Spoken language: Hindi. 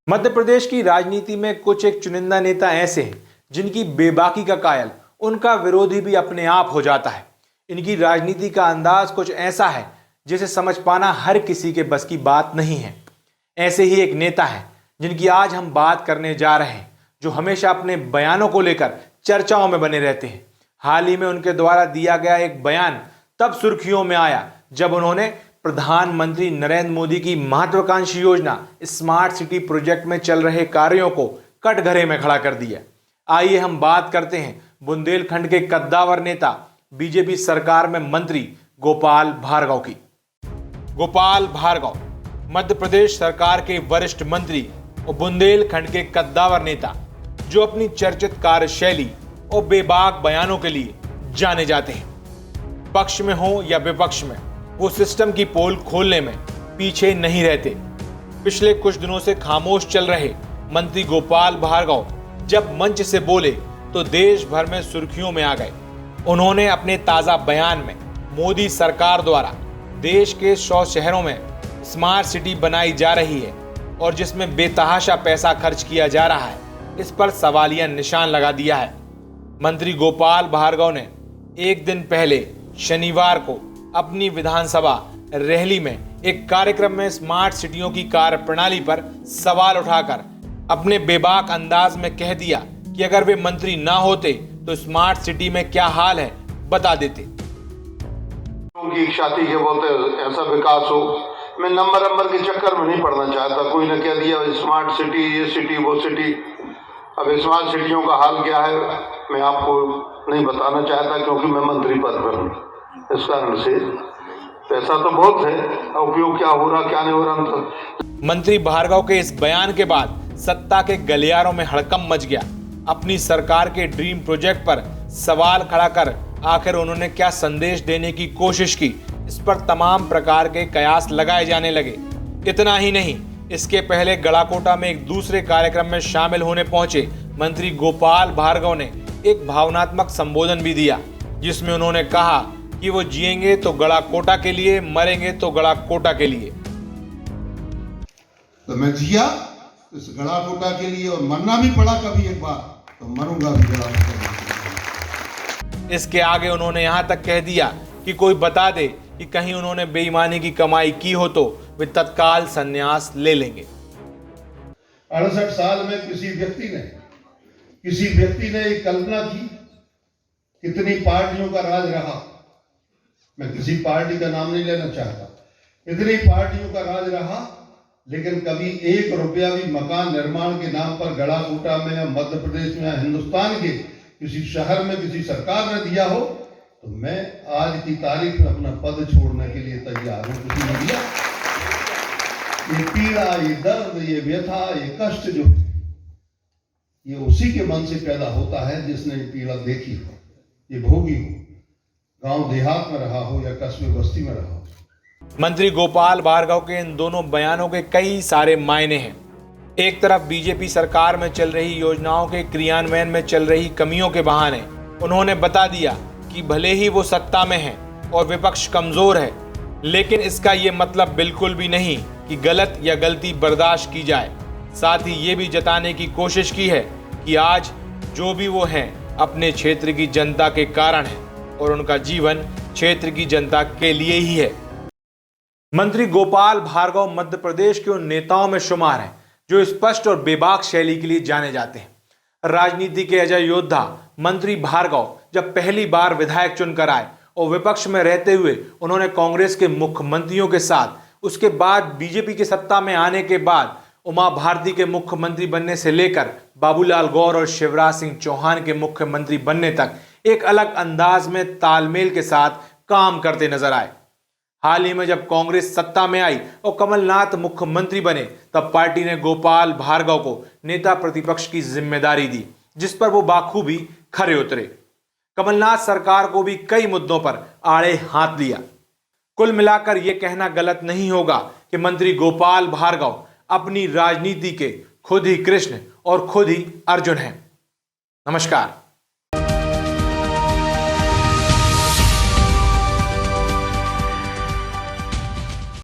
मध्य प्रदेश की राजनीति में कुछ एक चुनिंदा नेता ऐसे हैं जिनकी बेबाकी का कायल उनका विरोधी भी अपने आप हो जाता है। इनकी राजनीति का अंदाज कुछ ऐसा है जिसे समझ पाना हर किसी के बस की बात नहीं है। ऐसे ही एक नेता है जिनकी आज हम बात करने जा रहे हैं, जो हमेशा अपने बयानों को लेकर चर्चाओं में बने रहते हैं। हाल ही में उनके द्वारा दिया गया एक बयान तब सुर्खियों में आया जब उन्होंने प्रधानमंत्री नरेंद्र मोदी की महत्वाकांक्षी योजना स्मार्ट सिटी प्रोजेक्ट में चल रहे कार्यों को कटघरे में खड़ा कर दिया। आइए हम बात करते हैं बुंदेलखंड के कद्दावर नेता, बीजेपी सरकार में मंत्री गोपाल भार्गव की। गोपाल भार्गव मध्य प्रदेश सरकार के वरिष्ठ मंत्री और बुंदेलखंड के कद्दावर नेता, जो अपनी चर्चित कार्यशैली और बेबाक बयानों के लिए जाने जाते हैं। पक्ष में हो या विपक्ष में, वो सिस्टम की पोल खोलने में पीछे नहीं रहते। पिछले कुछ दिनों से खामोश चल रहे मंत्री गोपाल भार्गव जब मंच से बोले तो देश भर में सुर्खियों में आ गए। उन्होंने अपने ताजा बयान में मोदी सरकार द्वारा देश के 100 शहरों में स्मार्ट सिटी बनाई जा रही है और जिसमें बेतहाशा पैसा खर्च किया जा रहा है, इस पर सवालिया निशान लगा दिया है। मंत्री गोपाल भार्गव ने एक दिन पहले शनिवार को अपनी विधानसभा रेहली में एक कार्यक्रम में स्मार्ट सिटियों की कार्यप्रणाली पर सवाल उठाकर अपने बेबाक अंदाज में कह दिया कि अगर वे मंत्री ना होते तो स्मार्ट सिटी में क्या हाल है बता देते। उनकी इच्छा थी कि बोलते ऐसा विकास हो। मैं नंबर के चक्कर में नहीं पड़ना चाहता। कोई ने कह दिया स्मार्ट सिटी, ये सिटी, वो सिटी। अब स्मार्ट सिटियों का हाल क्या है मैं आपको नहीं बताना चाहता, क्योंकि मैं मंत्री पद पर हूँ। इस कारण से पैसा तो बहुत है, उपयोग क्या हो रहा क्या नहीं हो रहा। मंत्री भार्गव के इस बयान के बाद सत्ता के गलियारों में हड़कंप मच गया। अपनी सरकार के ड्रीम प्रोजेक्ट पर सवाल खड़ा कर आखिर उन्होंने क्या संदेश देने की कोशिश की, इस पर तमाम प्रकार के कयास लगाए जाने लगे। इतना ही नहीं, इसके पहले गड़ाकोटा में एक दूसरे कार्यक्रम में शामिल होने पहुंचे मंत्री गोपाल भार्गव ने एक भावनात्मक संबोधन भी दिया, जिसमें उन्होंने कहा कि वो जिएंगे तो गड़ाकोटा के लिए, मरेंगे तो गड़ाकोटा के लिए। तो मैं जिया इस गड़ाकोटा के लिए और मरना भी पड़ा कभी एक बार तो मरूंगा भी गड़ाकोटा के लिए। इसके आगे उन्होंने यहां तक कह दिया कि कोई बता दे कि कहीं उन्होंने बेईमानी की कमाई की हो तो वे तत्काल संन्यास ले लेंगे। 68 साल में किसी व्यक्ति ने एक कल्पना की, कितनी पार्टियों का राज रहा। मैं किसी पार्टी का नाम नहीं लेना चाहता। इतनी पार्टियों का राज रहा, लेकिन कभी 1 रुपया भी मकान निर्माण के नाम पर गड़ाकोटा में या मध्य प्रदेश में या हिंदुस्तान के किसी शहर में किसी सरकार ने दिया हो तो मैं आज की तारीख में अपना पद छोड़ने के लिए तैयार हूं। किसी ने दिया? ये पीड़ा, ये दर्द, ये व्यथा, ये कष्ट जो है, ये उसी के मन से पैदा होता है जिसने ये पीड़ा देखी हो, ये भोगी हो, गांव देहात में रहा हो या कस्बे बस्ती में रहा हो। मंत्री गोपाल भार्गव के इन दोनों बयानों के कई सारे मायने हैं। एक तरफ बीजेपी सरकार में चल रही योजनाओं के क्रियान्वयन में चल रही कमियों के बहाने उन्होंने बता दिया कि भले ही वो सत्ता में है और विपक्ष कमजोर है, लेकिन इसका ये मतलब बिल्कुल भी नहीं कि गलत या गलती बर्दाश्त की जाए। साथ ही ये भी जताने की कोशिश की है कि आज जो भी वो हैं अपने क्षेत्र की जनता के कारण है और उनका जीवन क्षेत्र की जनता के लिए ही है। मंत्री गोपाल भार्गव मध्य प्रदेश के उन नेताओं में शुमार हैं जो स्पष्ट और बेबाक शैली के लिए जाने जाते हैं। राजनीति के अजय योद्धा मंत्री भार्गव जब पहली बार विधायक चुनकर आए और विपक्ष में रहते हुए उन्होंने कांग्रेस के मुख्यमंत्रियों के साथ, उसके बाद बीजेपी के सत्ता में आने के बाद उमा भारती के मुख्यमंत्री बनने से लेकर बाबूलाल गौर और शिवराज सिंह चौहान के मुख्यमंत्री बनने तक एक अलग अंदाज में तालमेल के साथ काम करते नजर आए। हाल ही में जब कांग्रेस सत्ता में आई और कमलनाथ मुख्यमंत्री बने, तब पार्टी ने गोपाल भार्गव को नेता प्रतिपक्ष की जिम्मेदारी दी, जिस पर वो बाखूबी खरे उतरे। कमलनाथ सरकार को भी कई मुद्दों पर आड़े हाथ लिया। कुल मिलाकर यह कहना गलत नहीं होगा कि मंत्री गोपाल भार्गव अपनी राजनीति के खुद ही कृष्ण और खुद ही अर्जुन हैं। नमस्कार।